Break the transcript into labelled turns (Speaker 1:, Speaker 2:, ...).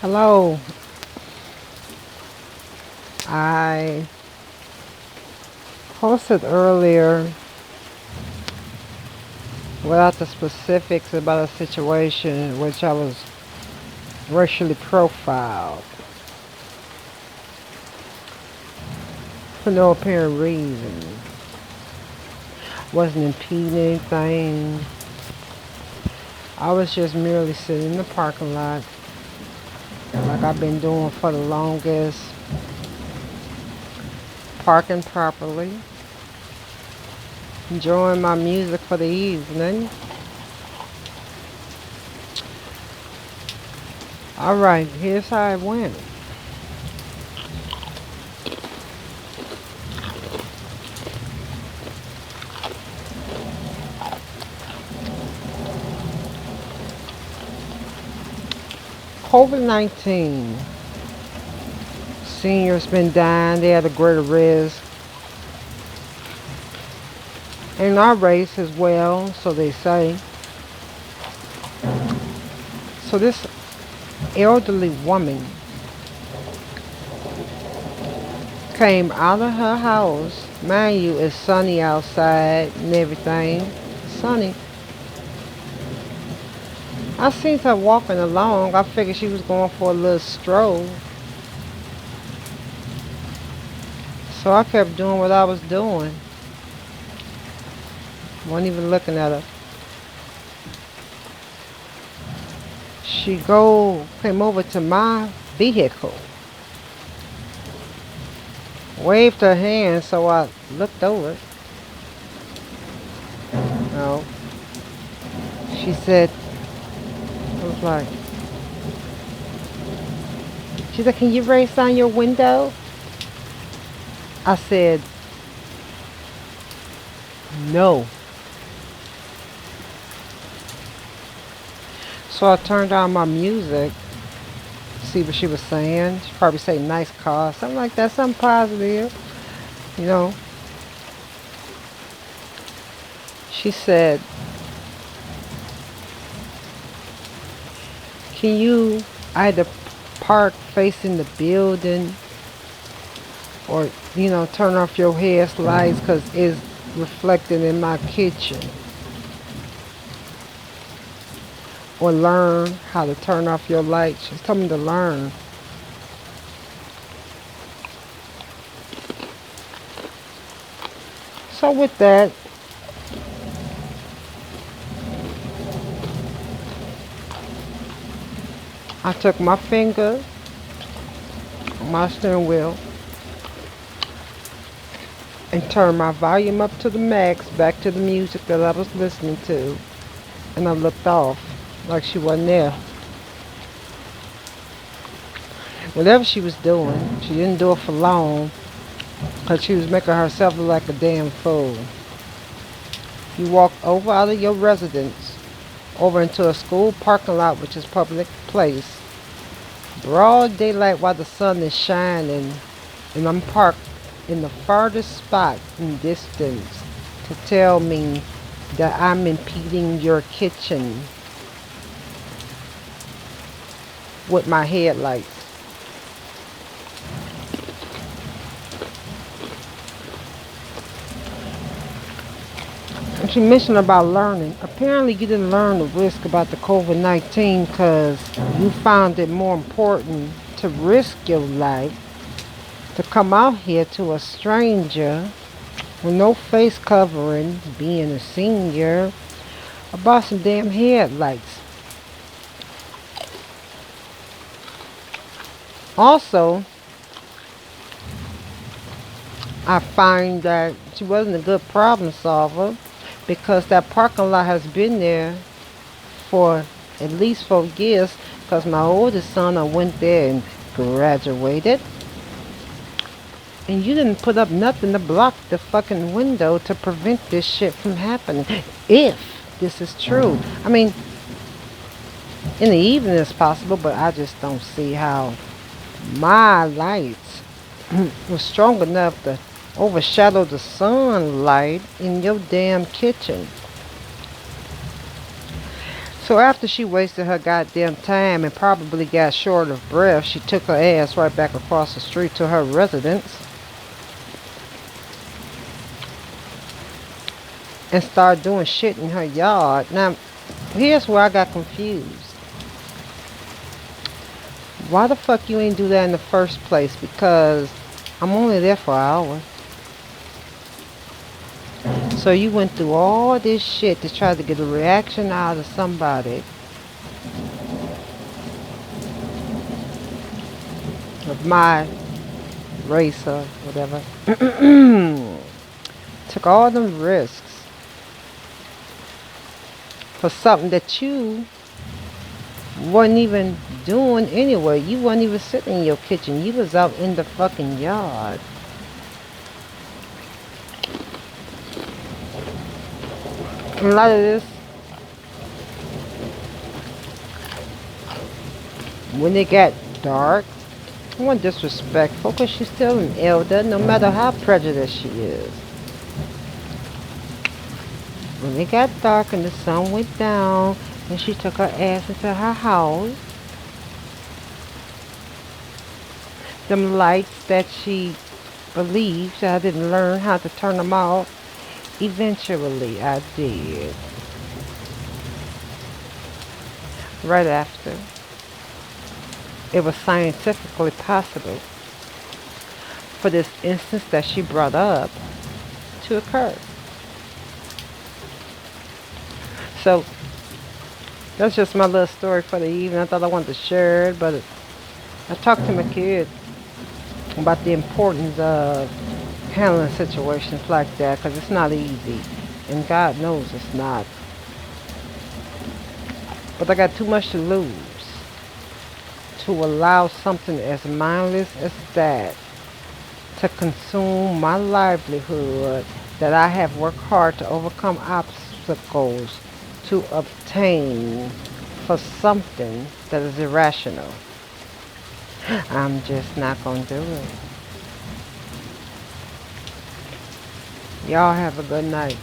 Speaker 1: Hello. I posted earlier without the specifics about a situation in which I was racially profiled for no apparent reason. Wasn't impeding anything. I was just merely sitting in the parking lot like I've been doing for the longest, parking properly, enjoying my music for the evening. Alright, here's how it went. COVID-19. Seniors been dying, they at a greater risk. In our race as well, so they say. So this elderly woman came out of her house. Mind you, it's sunny outside and everything. Sunny. I seen her walking along. I figured she was going for a little stroll. So I kept doing what I was doing. Wasn't even looking at her. She came over to my vehicle. Waved her hand, so I looked over. No. She said, she said, can you raise down your window? I said, no. So I turned on my music, see what she was saying. She probably say nice car, something like that, something positive, you know. She said, can you either park facing the building or, turn off your headlights because it's reflecting in my kitchen? Or learn how to turn off your lights. She told me to learn. So with that, I took my finger on my steering wheel and turned my volume up to the max, back to the music that I was listening to, and I looked off like she wasn't there. Whatever she was doing, she didn't do it for long because she was making herself look like a damn fool. You walk over out of your residence over into a school parking lot, which is public place, broad daylight while the sun is shining, and I'm parked in the farthest spot in distance to tell me that I'm impeding your kitchen with my headlights. And she mentioned about learning. Apparently you didn't learn the risk about the COVID-19 because you found it more important to risk your life to come out here to a stranger with no face covering, being a senior, about some damn headlights. Also, I find that she wasn't a good problem solver because that parking lot has been there for at least 4 years because my oldest son, I went there and graduated. And you didn't put up nothing to block the fucking window to prevent this shit from happening. If this is true. I mean, in the evening it's possible, but I just don't see how my lights was strong enough to overshadow the sunlight in your damn kitchen. So So after she wasted her goddamn time and probably got short of breath, she took her ass right back across the street to her residence and started doing shit in her yard. Now, here's where I got confused. Why the fuck you ain't do that in the first place? Because I'm only there for an hour. So you went through all this shit to try to get a reaction out of somebody of my race or whatever. Took all them risks for something that you wasn't even doing anyway. You wasn't even sitting in your kitchen. You was out in the fucking yard. A lot of this, when it got dark, I wasn't disrespectful because she's still an elder, no matter how prejudiced she is. When it got dark and the sun went down and she took her ass into her house, them lights that she believed I didn't learn how to turn them off, eventually I did. Right after it was scientifically possible for this instance that she brought up to occur. So that's just my little story for the evening. I thought I wanted to share it, but I talked to my kid about the importance of handling situations like that, because it's not easy, and God knows it's not. But I got too much to lose to allow something as mindless as that to consume my livelihood that I have worked hard to overcome obstacles to obtain for something that is irrational. I'm just not going to do it. Y'all have a good night.